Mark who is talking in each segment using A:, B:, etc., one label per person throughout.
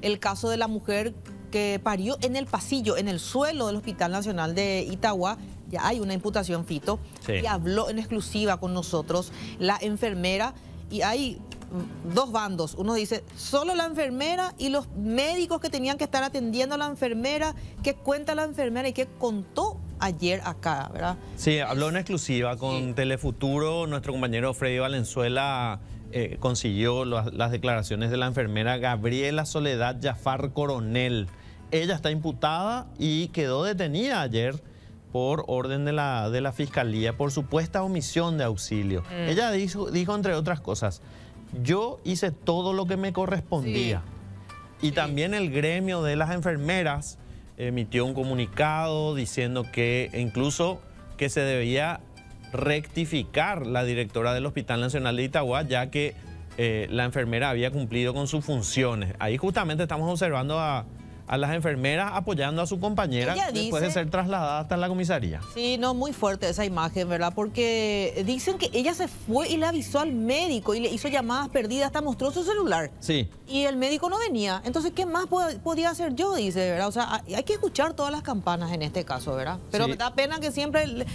A: el caso de la mujer que parió en el pasillo, en el suelo del Hospital Nacional de Itagua. Ya hay una imputación, Fito,
B: Sí.
A: y habló en exclusiva con nosotros la enfermera, y hay dos bandos. Uno dice, solo la enfermera, y los médicos que tenían que estar atendiendo a la enfermera, qué cuenta la enfermera y qué contó ayer acá, ¿verdad?
B: Sí, habló en exclusiva con Telefuturo. Nuestro compañero Freddy Valenzuela consiguió las declaraciones de la enfermera Gabriela Soledad Jafar Coronel. Ella está imputada y quedó detenida ayer por orden de la Fiscalía por supuesta omisión de auxilio. Ella dijo, entre otras cosas, yo hice todo lo que me correspondía. Y también el gremio de las enfermeras emitió un comunicado diciendo que incluso que se debía rectificar la directora del Hospital Nacional de Itagua, ya que la enfermera había cumplido con sus funciones. Ahí justamente estamos observando a las enfermeras apoyando a su compañera después de ser trasladada hasta la comisaría.
A: Sí, no, muy fuerte esa imagen, ¿verdad? Porque dicen que ella se fue y le avisó al médico y le hizo llamadas perdidas, hasta mostró su celular.
B: Sí.
A: Y el médico no venía. Entonces, ¿qué más podía hacer yo? Dice, ¿verdad? O sea, hay que escuchar todas las campanas en este caso, ¿verdad? Pero
B: Sí.
A: me da pena que siempre,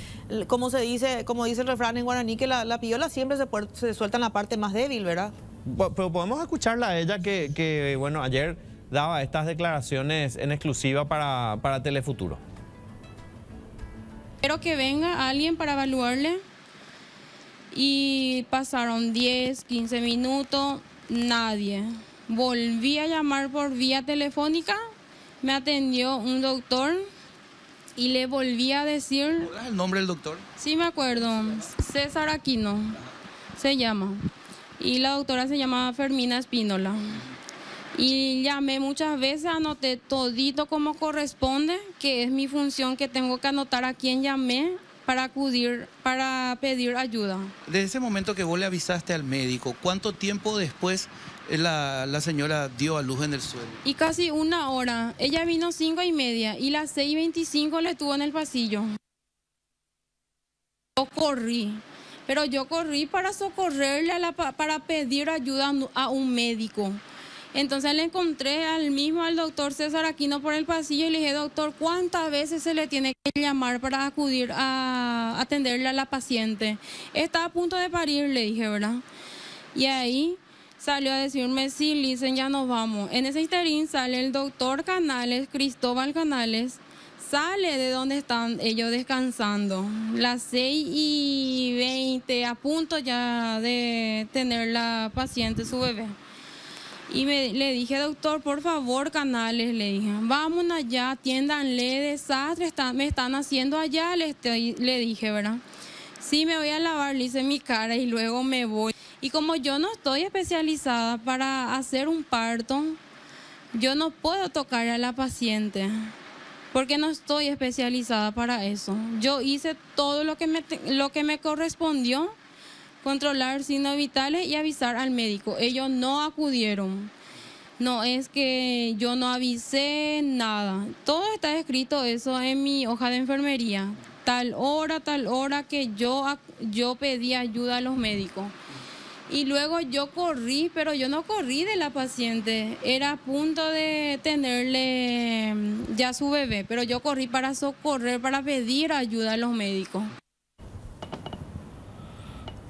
A: como dice el refrán en guaraní, que la piola siempre se suelta en la parte más débil, ¿verdad?
B: Pero podemos escucharla a ella que bueno, ayer daba estas declaraciones en exclusiva para Telefuturo.
C: Quiero que venga alguien para evaluarle y pasaron 10, 15 minutos, nadie. Volví a llamar por vía telefónica, me atendió un doctor y le volví a decir...
D: ¿Recuerdas el nombre del doctor?
C: Sí, me acuerdo, César Aquino se llama, y la doctora se llama Fermina Espínola. Y llamé muchas veces, anoté todito como corresponde, que es mi función, que tengo que anotar a quién llamé para acudir, para pedir ayuda.
D: Desde ese momento que vos le avisaste al médico, ¿cuánto tiempo después la señora dio a luz en el suelo?
C: Y casi una hora. Ella vino 5:30 y las 6:25 le tuvo en el pasillo. Yo corrí, pero yo corrí para socorrerle, para pedir ayuda a un médico. Entonces le encontré al doctor César Aquino por el pasillo y le dije, doctor, ¿cuántas veces se le tiene que llamar para acudir a atenderle a la paciente? Está a punto de parir, le dije, ¿verdad? Y ahí salió a decirme, sí, Licen, ya nos vamos. En ese interín sale el doctor Canales, Cristóbal Canales, sale de donde están ellos descansando. Las 6:20, a punto ya de tener la paciente, su bebé. Y le dije, doctor, por favor, Canales, le dije, vámonos allá, atiéndanle, desastre, me están haciendo allá, le dije, ¿verdad? Sí, me voy a lavar, le hice mi cara y luego me voy. Y como yo no estoy especializada para hacer un parto, yo no puedo tocar a la paciente, porque no estoy especializada para eso. Yo hice todo lo que me correspondió, controlar signos vitales y avisar al médico. Ellos no acudieron. No es que yo no avisé nada. Todo está escrito eso en mi hoja de enfermería. Tal hora que yo pedí ayuda a los médicos. Y luego yo corrí, pero yo no corrí de la paciente. Era a punto de tenerle ya su bebé, pero yo corrí para socorrer, para pedir ayuda a los médicos.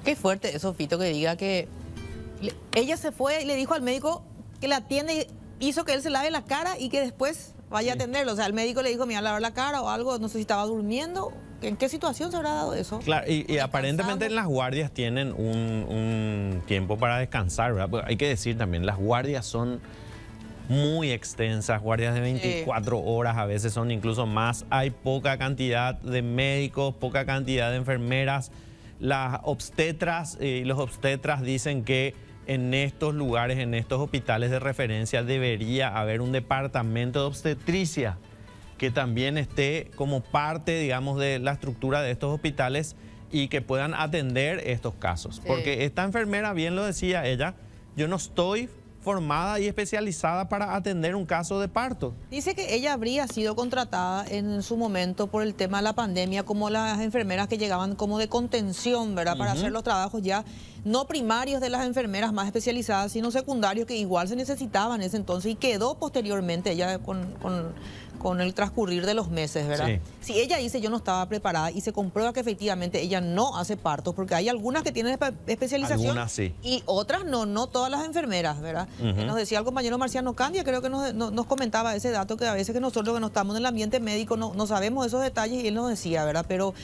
A: Qué fuerte eso, Fito, que diga que ella se fue y le dijo al médico que la atiende, hizo que él se lave la cara y que después vaya a atenderlo. O sea, el médico le dijo, me iba a lavar la cara o algo, no sé si estaba durmiendo. ¿En qué situación se habrá dado eso?
B: Claro, y aparentemente las guardias tienen un tiempo para descansar, ¿verdad? Porque hay que decir también, las guardias son muy extensas, guardias de 24 horas, a veces son incluso más. Hay poca cantidad de médicos, poca cantidad de enfermeras. Las obstetras y los obstetras dicen que en estos lugares, en estos hospitales de referencia, debería haber un departamento de obstetricia que también esté como parte, digamos, de la estructura de estos hospitales y que puedan atender estos casos. Porque esta enfermera, bien lo decía ella, yo no estoy formada y especializada para atender un caso de parto.
A: Dice que ella habría sido contratada en su momento por el tema de la pandemia como las enfermeras que llegaban como de contención, ¿verdad? Para hacer los trabajos ya no primarios de las enfermeras más especializadas, sino secundarios que igual se necesitaban en ese entonces, y quedó posteriormente ella con el transcurrir de los meses, ¿verdad?
B: Sí.
A: Si ella dice yo no estaba preparada y se comprueba que efectivamente ella no hace partos, porque hay algunas que tienen especialización,
B: Algunas sí.
A: y otras no todas las enfermeras, ¿verdad? Nos decía el compañero Marciano Candia, creo que nos comentaba ese dato, que a veces que nosotros que no estamos en el ambiente médico no sabemos esos detalles, y él nos decía, ¿verdad? Pero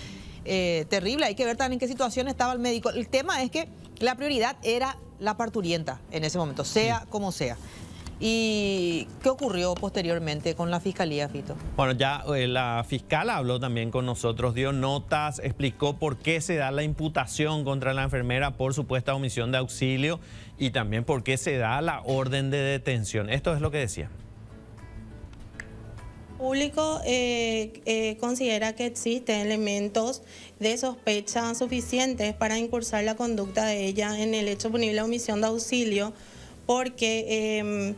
A: terrible, hay que ver también en qué situación estaba el médico. El tema es que la prioridad era la parturienta en ese momento, sea como sea. ¿Y qué ocurrió posteriormente con la fiscalía, Fito?
B: Bueno, ya la fiscal habló también con nosotros, dio notas, explicó por qué se da la imputación contra la enfermera por supuesta omisión de auxilio y también por qué se da la orden de detención. Esto es lo que decía.
E: El público considera que existen elementos de sospecha suficientes para incursar la conducta de ella en el hecho punible de omisión de auxilio, porque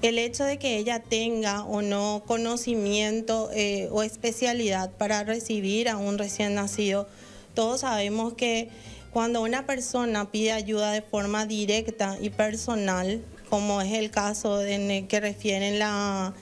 E: el hecho de que ella tenga o no conocimiento o especialidad para recibir a un recién nacido, todos sabemos que cuando una persona pide ayuda de forma directa y personal, como es el caso en el que refieren la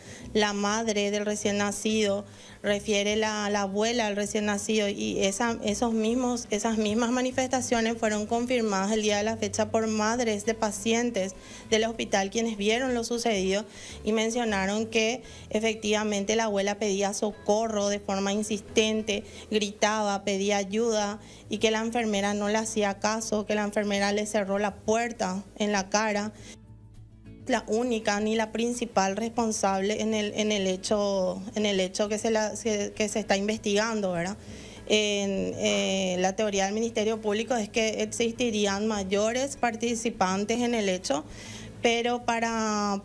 E: madre del recién nacido, refiere la abuela del recién nacido, y esas mismas manifestaciones fueron confirmadas el día de la fecha por madres de pacientes del hospital, quienes vieron lo sucedido y mencionaron que efectivamente la abuela pedía socorro de forma insistente, gritaba, pedía ayuda, y que la enfermera no le hacía caso, que la enfermera le cerró la puerta en la cara. La única ni la principal responsable en el hecho que se está investigando, ¿verdad? La teoría del Ministerio Público es que existirían mayores participantes en el hecho, pero para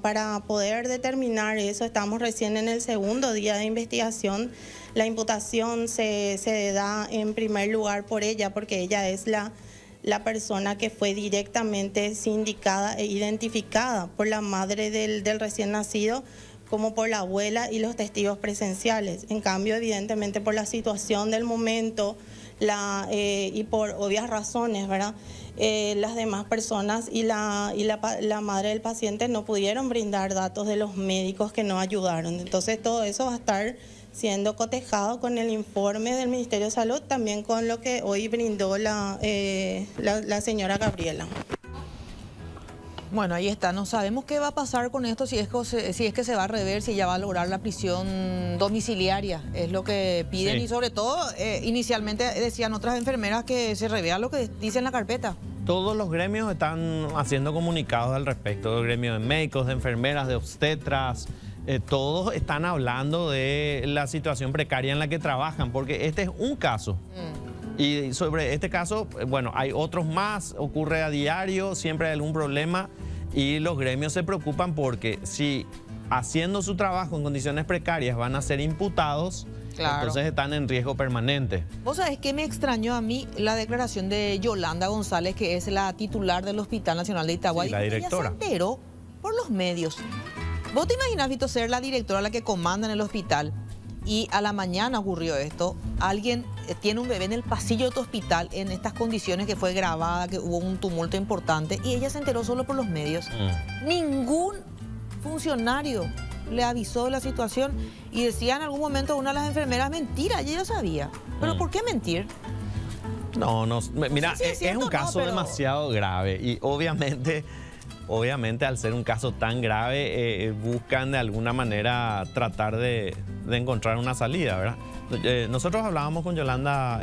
E: poder determinar eso, estamos recién en el segundo día de investigación. La imputación se da en primer lugar por ella, porque ella es la persona que fue directamente sindicada e identificada por la madre del recién nacido, como por la abuela y los testigos presenciales. En cambio, evidentemente, por la situación del momento y por obvias razones, ¿verdad? Las demás personas y la madre del paciente no pudieron brindar datos de los médicos que no ayudaron. Entonces, todo eso va a estar siendo cotejado con el informe del Ministerio de Salud, también con lo que hoy brindó la señora Gabriela.
A: Bueno, ahí está. No sabemos qué va a pasar con esto, si es que se va a rever, si ya va a lograr la prisión domiciliaria, es lo que piden. Sí. Y sobre todo, inicialmente decían otras enfermeras que se revea lo que dice en la carpeta.
B: Todos los gremios están haciendo comunicados al respecto, el gremio de médicos, de enfermeras, de obstetras. Todos están hablando de la situación precaria en la que trabajan, porque este es un caso. Y sobre este caso, bueno, hay otros más, ocurre a diario, siempre hay algún problema, y los gremios se preocupan porque si haciendo su trabajo en condiciones precarias van a ser imputados, claro, entonces están en riesgo permanente.
A: ¿Vos sabés qué me extrañó a mí? La declaración de Yolanda González, que es la titular del Hospital Nacional de Itagua.
B: Sí, la directora.
A: Ella se enteró por los medios. ¿Vos te imaginas, Vito, ser la directora, la que comanda en el hospital, y a la mañana ocurrió esto? Alguien tiene un bebé en el pasillo de tu hospital en estas condiciones, que fue grabada, que hubo un tumulto importante, y ella se enteró solo por los medios. Ningún funcionario le avisó de la situación, y decía en algún momento una de las enfermeras, mentira, ella ya sabía. ¿Pero por qué mentir?
B: No, mira,
A: sí,
B: es un caso demasiado grave, y obviamente al ser un caso tan grave, buscan de alguna manera tratar de encontrar una salida, ¿verdad? Nosotros hablábamos con Yolanda,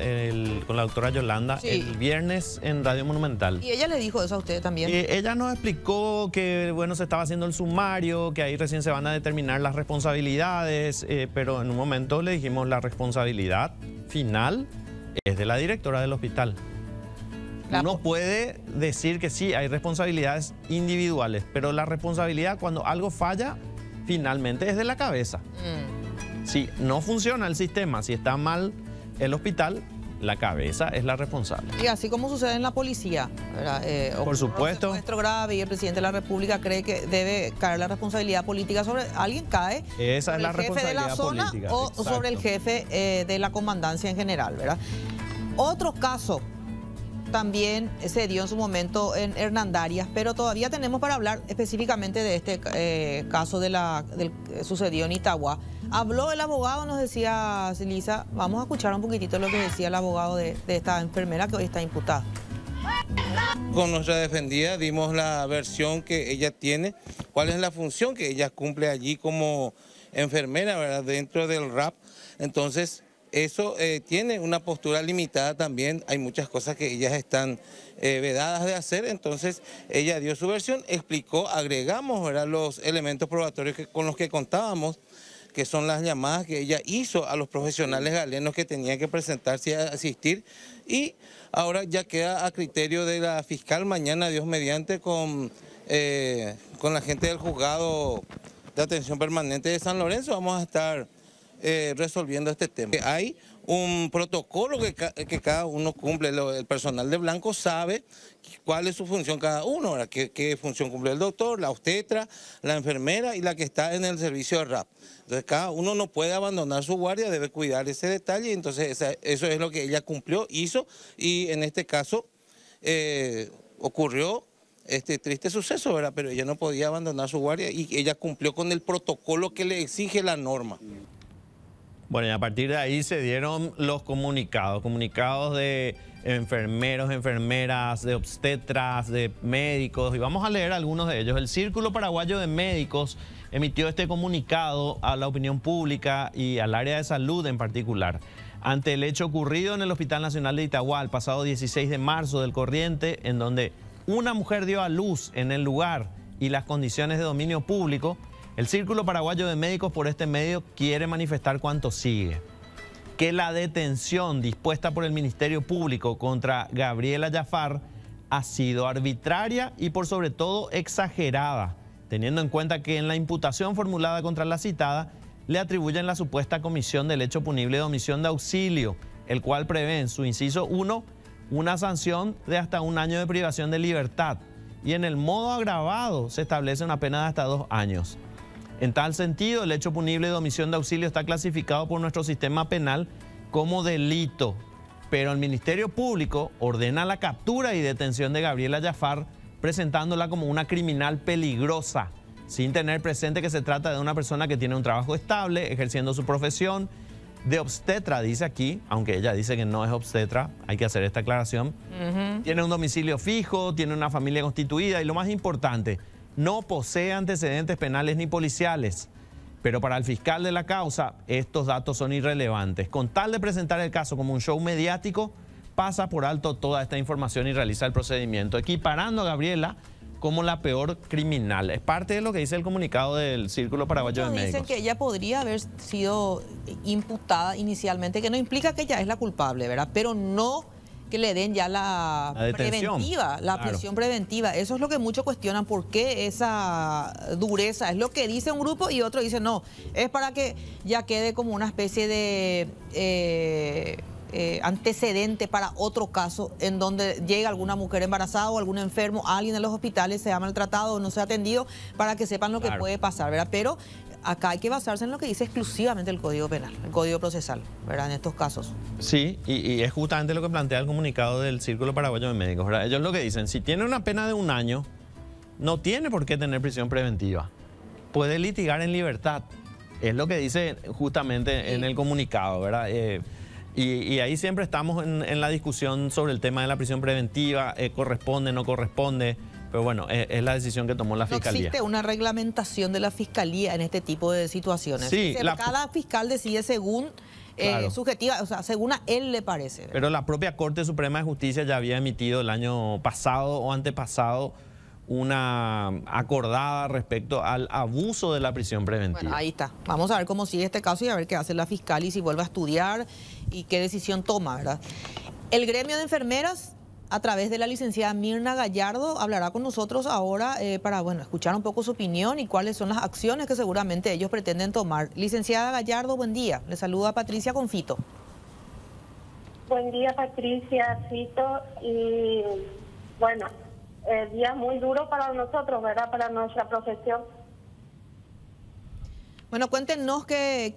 B: con la doctora Yolanda, sí, el viernes en Radio Monumental.
A: ¿Y ella le dijo eso a usted también?
B: Ella nos explicó que, bueno, se estaba haciendo el sumario, que ahí recién se van a determinar las responsabilidades, pero en un momento le dijimos la responsabilidad final es de la directora del hospital. Uno puede decir que sí, hay responsabilidades individuales, pero la responsabilidad cuando algo falla, finalmente es de la cabeza. Si no funciona el sistema, si está mal el hospital, la cabeza es la responsable.
A: Y así como sucede en la policía, ¿verdad?
B: Por supuesto.
A: Un secuestro grave y el presidente de la República cree que debe caer la responsabilidad política sobre alguien, cae.
B: Esa es la responsabilidad
A: política. ¿Sobre el jefe de la zona
B: política,
A: o
B: exacto, sobre
A: el jefe de la comandancia en general, ¿verdad? Otro caso también se dio en su momento en Hernandarias, pero todavía tenemos para hablar específicamente de este caso del sucedió en Itagua. Habló el abogado, nos decía Lisa, vamos a escuchar un poquitito lo que decía el abogado de esta enfermera que hoy está imputada.
F: Con nuestra defendida dimos la versión que ella tiene, cuál es la función que ella cumple allí como enfermera, ¿verdad?, dentro del RAP. Entonces, eso tiene una postura limitada también, hay muchas cosas que ellas están vedadas de hacer, entonces ella dio su versión, explicó, agregamos, ¿verdad?, los elementos probatorios con los que contábamos, que son las llamadas que ella hizo a los profesionales galenos que tenían que presentarse y asistir, y ahora ya queda a criterio de la fiscal mañana, Dios mediante, con la gente del juzgado de atención permanente de San Lorenzo, vamos a estar resolviendo este tema. Hay un protocolo que cada uno cumple, el personal de blanco sabe cuál es su función cada uno, ¿verdad? ¿Qué función cumple el doctor, la obstetra, la enfermera y la que está en el servicio de RAP? Entonces cada uno no puede abandonar su guardia, debe cuidar ese detalle, entonces eso es lo que ella cumplió, hizo, y en este caso ocurrió este triste suceso, ¿verdad? Pero ella no podía abandonar su guardia y ella cumplió con el protocolo que le exige la norma.
B: Bueno, y a partir de ahí se dieron los comunicados de enfermeros, enfermeras, de obstetras, de médicos, y vamos a leer algunos de ellos. El Círculo Paraguayo de Médicos emitió este comunicado a la opinión pública y al área de salud en particular, ante el hecho ocurrido en el Hospital Nacional de Itagua el pasado 16 de marzo del corriente, en donde una mujer dio a luz en el lugar y las condiciones de dominio público. El Círculo Paraguayo de Médicos por este medio quiere manifestar cuanto sigue: que la detención dispuesta por el Ministerio Público contra Gabriela Jafar ha sido arbitraria y por sobre todo exagerada, teniendo en cuenta que en la imputación formulada contra la citada le atribuyen la supuesta comisión del hecho punible de omisión de auxilio, el cual prevé en su inciso 1 una sanción de hasta 1 año de privación de libertad, y en el modo agravado se establece una pena de hasta 2 años. En tal sentido, el hecho punible de omisión de auxilio está clasificado por nuestro sistema penal como delito, pero el Ministerio Público ordena la captura y detención de Gabriela Jafar, presentándola como una criminal peligrosa, sin tener presente que se trata de una persona que tiene un trabajo estable, ejerciendo su profesión de obstetra, dice aquí, aunque ella dice que no es obstetra, hay que hacer esta aclaración. Tiene un domicilio fijo, tiene una familia constituida y lo más importante, no posee antecedentes penales ni policiales. Pero para el fiscal de la causa, estos datos son irrelevantes. Con tal de presentar el caso como un show mediático, pasa por alto toda esta información y realiza el procedimiento, equiparando a Gabriela como la peor criminal. Es parte de lo que dice el comunicado del Círculo Paraguayo de Médicos.
A: Dicen que ella podría haber sido imputada inicialmente, que no implica que ella es la culpable, ¿verdad? Pero no que le den ya la preventiva, la prisión preventiva. Eso es lo que muchos cuestionan, ¿por qué esa dureza? Es lo que dice un grupo y otro dice no, es para que ya quede como una especie de antecedente para otro caso en donde llega alguna mujer embarazada o algún enfermo, alguien en los hospitales sea maltratado o no sea atendido, para que sepan lo que puede pasar, ¿verdad? Pero acá hay que basarse en lo que dice exclusivamente el Código Penal, el Código Procesal, ¿verdad? En estos casos.
B: Sí, y es justamente lo que plantea el comunicado del Círculo Paraguayo de Médicos, ¿verdad? Ellos lo que dicen, si tiene una pena de 1 año, no tiene por qué tener prisión preventiva. Puede litigar en libertad. Es lo que dice justamente en el comunicado, ¿verdad? Y ahí siempre estamos en la discusión sobre el tema de la prisión preventiva, corresponde, no corresponde. Pero bueno, es la decisión que tomó la Fiscalía.
A: No existe una reglamentación de la Fiscalía en este tipo de situaciones.
B: Sí,
A: cada fiscal decide según subjetiva, o sea, según a él le parece, ¿verdad?
B: Pero la propia Corte Suprema de Justicia ya había emitido el año pasado o antepasado una acordada respecto al abuso de la prisión preventiva.
A: Bueno, ahí está. Vamos a ver cómo sigue este caso y a ver qué hace la fiscal y si vuelve a estudiar y qué decisión toma, ¿verdad? El gremio de enfermeras, a través de la licenciada Mirna Gallardo, hablará con nosotros ahora para escuchar un poco su opinión y cuáles son las acciones que seguramente ellos pretenden tomar. Licenciada Gallardo, buen día. Le saluda Patricia Confito.
G: Buen día, Patricia, Fito. Y bueno, día muy duro para nosotros, ¿verdad? Para nuestra profesión.
A: Bueno, cuéntenos qué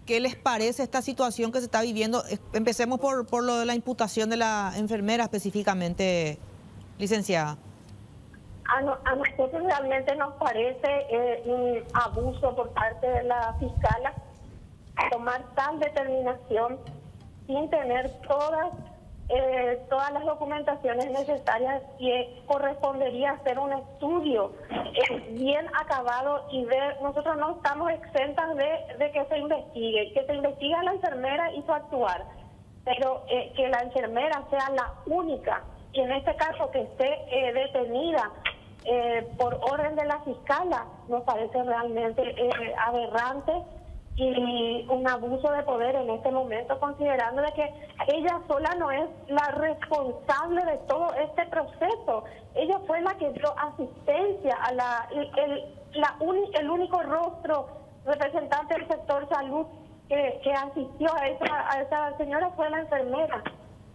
A: ¿Qué les parece esta situación que se está viviendo? Empecemos por lo de la imputación de la enfermera específicamente, licenciada.
G: A nosotros realmente nos parece un abuso por parte de la fiscala tomar tal determinación sin tener todas las documentaciones necesarias, que correspondería hacer un estudio bien acabado y ver. Nosotros no estamos exentas de que se investigue a la enfermera y su actuar, pero que la enfermera sea la única, y en este caso que esté detenida por orden de la fiscala, nos parece realmente aberrante y un abuso de poder en este momento, considerando de que ella sola no es la responsable de todo este proceso. Ella fue la que dio asistencia a el único rostro representante del sector salud que asistió a esa señora fue la enfermera.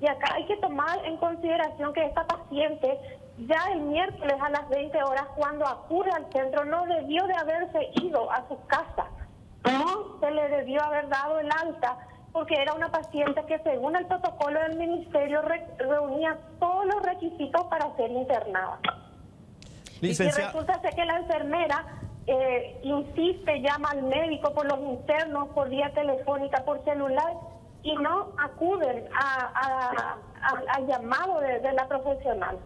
G: Y acá hay que tomar en consideración que esta paciente ya el miércoles a las 20 horas, cuando acude al centro, no debió de haberse ido a su casa. No se le debió haber dado el alta, porque era una paciente que, según el protocolo del ministerio, reunía todos los requisitos para ser internada.
B: Licenciada.
G: Y resulta ser que la enfermera insiste, llama al médico por los internos, por vía telefónica, por celular, y no acuden al llamado de la profesional.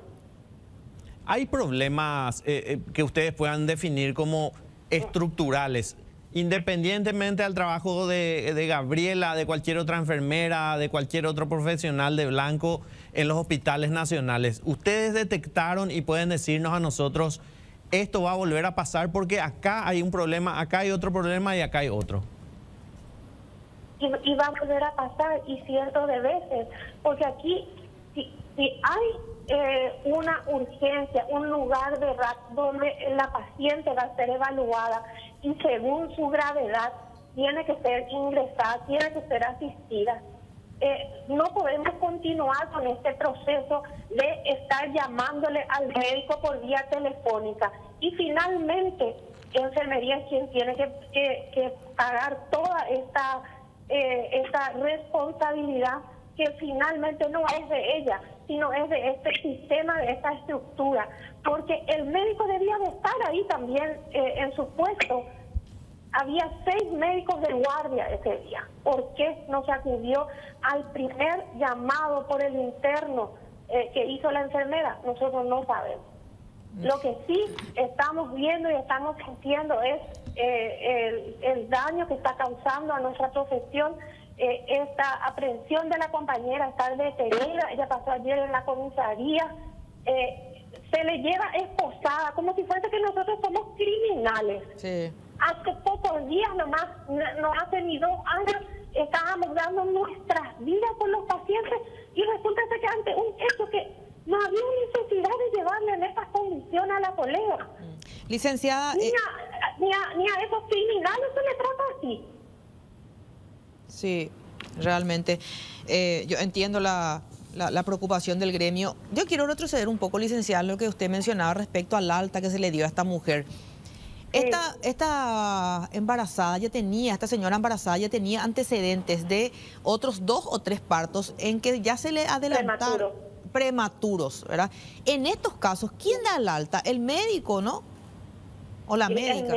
B: ¿Hay problemas que ustedes puedan definir como estructurales, independientemente del trabajo de Gabriela, de cualquier otra enfermera, de cualquier otro profesional de blanco en los hospitales nacionales? ¿Ustedes detectaron y pueden decirnos a nosotros, esto va a volver a pasar porque acá hay un problema, acá hay otro problema y acá hay otro?
G: Y va a volver a pasar, y cientos de veces, porque aquí si hay una urgencia, un lugar de RAP donde la paciente va a ser evaluada y según su gravedad tiene que ser ingresada, tiene que ser asistida. No podemos continuar con este proceso de estar llamándole al médico por vía telefónica, y finalmente enfermería es quien tiene que pagar toda esta responsabilidad, que finalmente no es de ella, sino es de este sistema, de esta estructura, porque el médico debía de estar ahí también en su puesto. Había 6 médicos de guardia ese día. ¿Por qué no se acudió al primer llamado por el interno que hizo la enfermera? Nosotros no sabemos. Lo que sí estamos viendo y estamos sintiendo es el daño que está causando a nuestra profesión, esta aprehensión de la compañera, estar detenida. Ella pasó ayer en la comisaría, se le lleva esposada, como si fuese que nosotros somos criminales.
A: Sí.
G: Hace pocos días nomás, no hace ni 2 años, estábamos dando nuestras vidas por los pacientes, y resulta que ante un hecho que no había necesidad de llevarle en estas condiciones a la colega.
A: Licenciada...
G: Ni a esos criminales se le trata así.
A: Sí, realmente. Yo entiendo la preocupación del gremio. Yo quiero retroceder un poco, licenciada, lo que usted mencionaba respecto al alta que se le dio a esta mujer. Esta embarazada esta señora embarazada ya tenía antecedentes de otros 2 o 3 partos en que ya se le adelantaron prematuros, ¿verdad? En estos casos, ¿quién da el alta? El médico, ¿no? ¿O la médica?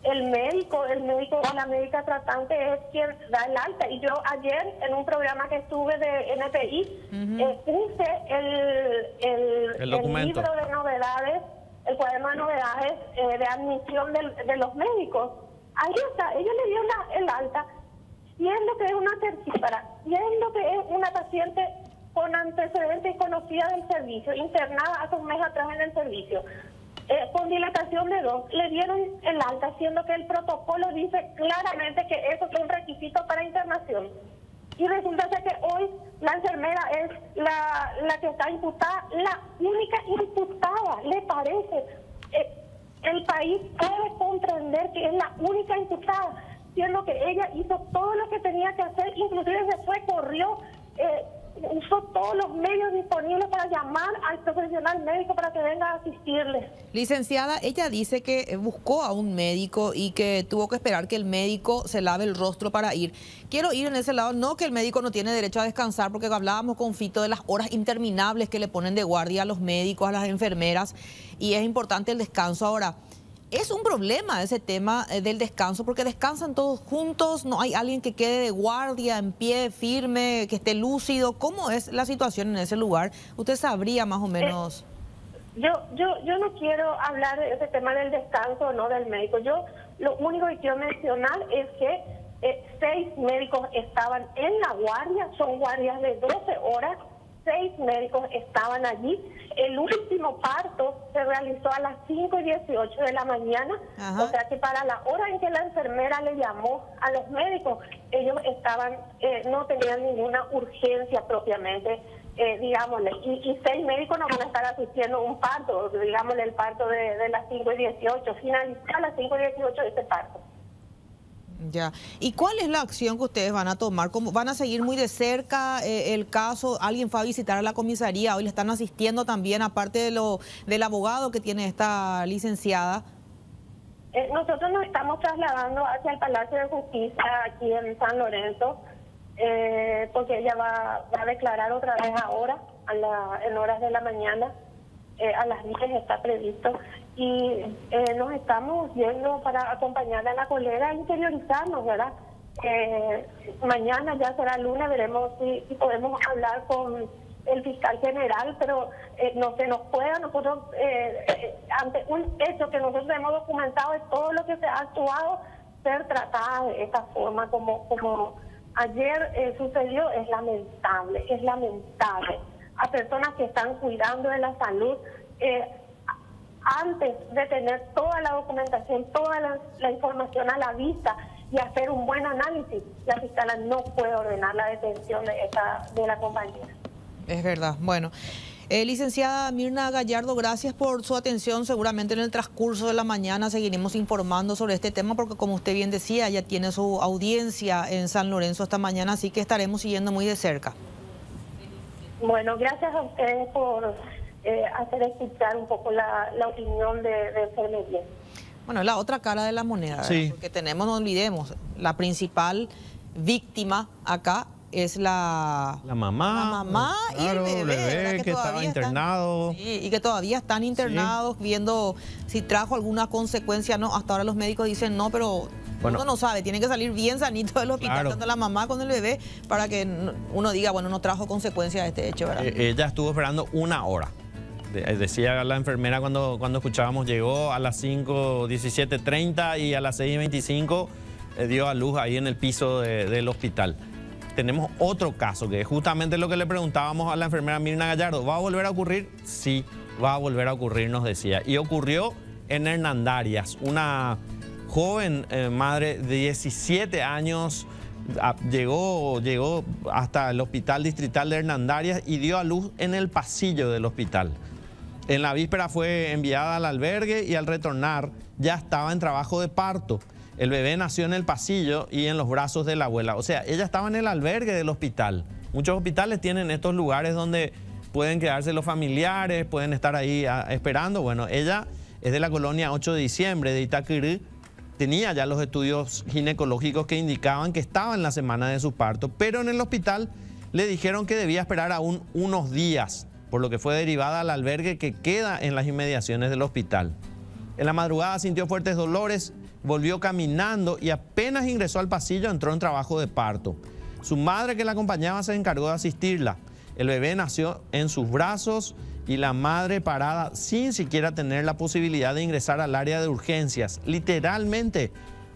G: El médico o la médica tratante es quien da el alta. Y yo ayer, en un programa que estuve de NPI, puse el
B: documento,
G: libro de novedades, el cuaderno de novedades de admisión de los médicos. Ahí está, ella le dio el alta, siendo que es una tercípara, siendo que es una paciente con antecedentes conocida del servicio, internada hace un mes atrás en el servicio, con dilatación de 2, le dieron el alta, siendo que el protocolo dice claramente que eso es un requisito para internación. Y resulta ser que hoy la enfermera es la que está imputada, la única imputada, ¿le parece? El país debe comprender que es la única imputada, siendo que ella hizo todo lo que tenía que hacer, inclusive se fue, corrió usó todos los medios disponibles para llamar al profesional médico para que venga a asistirle.
A: Licenciada, ella dice que buscó a un médico y que tuvo que esperar que el médico se lave el rostro para ir. Quiero ir en ese lado, no que el médico no tiene derecho a descansar, porque hablábamos con Fito de las horas interminables que le ponen de guardia a los médicos, a las enfermeras, y es importante el descanso. Ahora, es un problema ese tema del descanso, porque descansan todos juntos, no hay alguien que quede de guardia, en pie, firme, que esté lúcido. ¿Cómo es la situación en ese lugar? ¿Usted sabría más o menos?
G: Yo no quiero hablar de ese tema del descanso, no del médico. Yo lo único que quiero mencionar es que 6 médicos estaban en la guardia, son guardias de 12 horas, 6 médicos estaban allí. El último parto se realizó a las 5:18 de la mañana. Ajá. O sea que para la hora en que la enfermera le llamó a los médicos, ellos estaban, no tenían ninguna urgencia propiamente, digámosle. Y 6 médicos no van a estar asistiendo a un parto, digámosle el parto de las 5:18, finalizó a las 5:18 ese parto.
A: Ya. ¿Y cuál es la acción que ustedes van a tomar? ¿Cómo van a seguir muy de cerca el caso? ¿Alguien fue a visitar a la comisaría? Hoy le están asistiendo también, aparte del abogado que tiene esta licenciada.
G: Nosotros nos estamos trasladando hacia el Palacio de Justicia aquí en San Lorenzo, porque ella va a declarar otra vez ahora, en horas de la mañana. A las 10 está previsto, y nos estamos yendo para acompañarla a la colega e interiorizarnos, ¿verdad? Mañana ya será lunes, veremos si podemos hablar con el fiscal general, pero no se nos pueda. Nosotros, ante un hecho que nosotros hemos documentado de todo lo que se ha actuado, ser tratada de esta forma como ayer sucedió, es lamentable, es lamentable. A personas que están cuidando de la salud, antes de tener toda la documentación, toda la información a la vista y hacer un buen análisis, la fiscala no puede ordenar la detención de la compañera.
A: Es verdad. Bueno, licenciada Mirna Gallardo, gracias por su atención. Seguramente en el transcurso de la mañana seguiremos informando sobre este tema, porque como usted bien decía, ya tiene su audiencia en San Lorenzo esta mañana, así que estaremos siguiendo muy de cerca.
G: Bueno, gracias a ustedes por hacer escuchar un poco la opinión de enfermería.
A: Bueno, la otra cara de la moneda, sí, porque tenemos, no olvidemos, la principal víctima acá es la mamá
B: claro,
A: y el bebé
B: que estaba internado.
A: Sí, y que todavía están internados, viendo si trajo alguna consecuencia. No, hasta ahora los médicos dicen no, pero bueno, uno no sabe, tiene que salir bien sanito del hospital, claro, tanto la mamá con el bebé, para que uno diga, bueno, no trajo consecuencia de este hecho, ¿verdad?
B: Ella estuvo esperando 1 hora. Decía la enfermera cuando escuchábamos, llegó a las 5:17:30 y a las 6:25 dio a luz ahí en el piso del hospital. Tenemos otro caso, que es justamente lo que le preguntábamos a la enfermera Mirna Gallardo. ¿Va a volver a ocurrir? Sí, va a volver a ocurrir, nos decía. Y ocurrió en Hernandarias. Una joven madre de 17 años llegó hasta el hospital distrital de Hernandarias y dio a luz en el pasillo del hospital. En la víspera fue enviada al albergue y al retornar ya estaba en trabajo de parto. El bebé nació en el pasillo y en los brazos de la abuela. O sea, ella estaba en el albergue del hospital. Muchos hospitales tienen estos lugares donde pueden quedarse los familiares, pueden estar ahí esperando. Bueno, ella es de la colonia 8 de diciembre de Itaquirú. Tenía ya los estudios ginecológicos que indicaban que estaba en la semana de su parto, pero en el hospital le dijeron que debía esperar aún unos días, por lo que fue derivada al albergue que queda en las inmediaciones del hospital. En la madrugada sintió fuertes dolores, volvió caminando y apenas ingresó al pasillo entró en trabajo de parto. Su madre, que la acompañaba, se encargó de asistirla. El bebé nació en sus brazos y la madre parada sin siquiera tener la posibilidad de ingresar al área de urgencias. Literalmente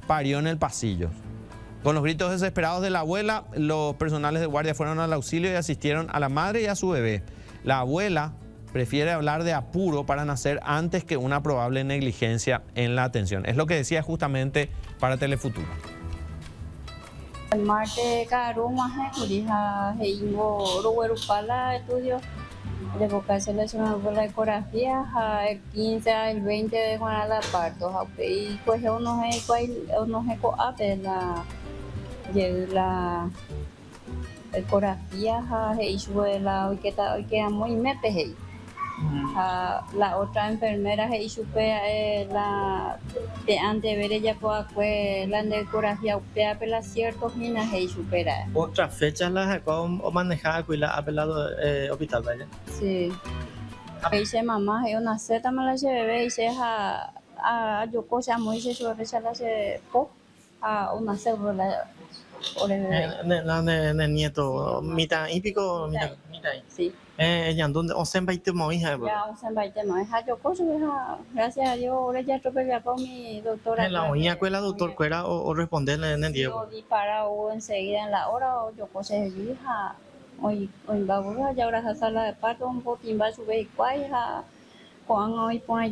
B: parió en el pasillo. Con los gritos desesperados de la abuela, los personales de guardia fueron al auxilio y asistieron a la madre y a su bebé. La abuela prefiere hablar de apuro para nacer antes que una probable negligencia en la atención. Es lo que decía justamente para Telefuturo.
H: El martes, caro, más curija, ingo, roguerupala, estudio de vocación seleccionado por la ecografía, el 15 al 20 de Juanala parto, y pues unos ecoapes la ecografía la hoy queda muy mete la otra enfermera la de antes ver ella fue la ecografía pela ciertos minas supera
I: Otra fecha la sacó o manejada con la apelado hospital, ¿vale?
H: sí dice mamá es una seta me la llevé y se a yo cosa muy se suele la se a una célula
I: nieto mitad hípico mitad
H: sí
I: ella donde o se baite mo hija
H: ya se baite mo hija yo cosa gracias a Dios ahora ya atropella con mi doctora
I: en la oía con la doctor cuera o responderle en el Diego
H: dispara o enseguida en la hora o yo cosa hija hoy va a ya ahora sala de parto un poquito va a subir cuál hija Juan hoy pone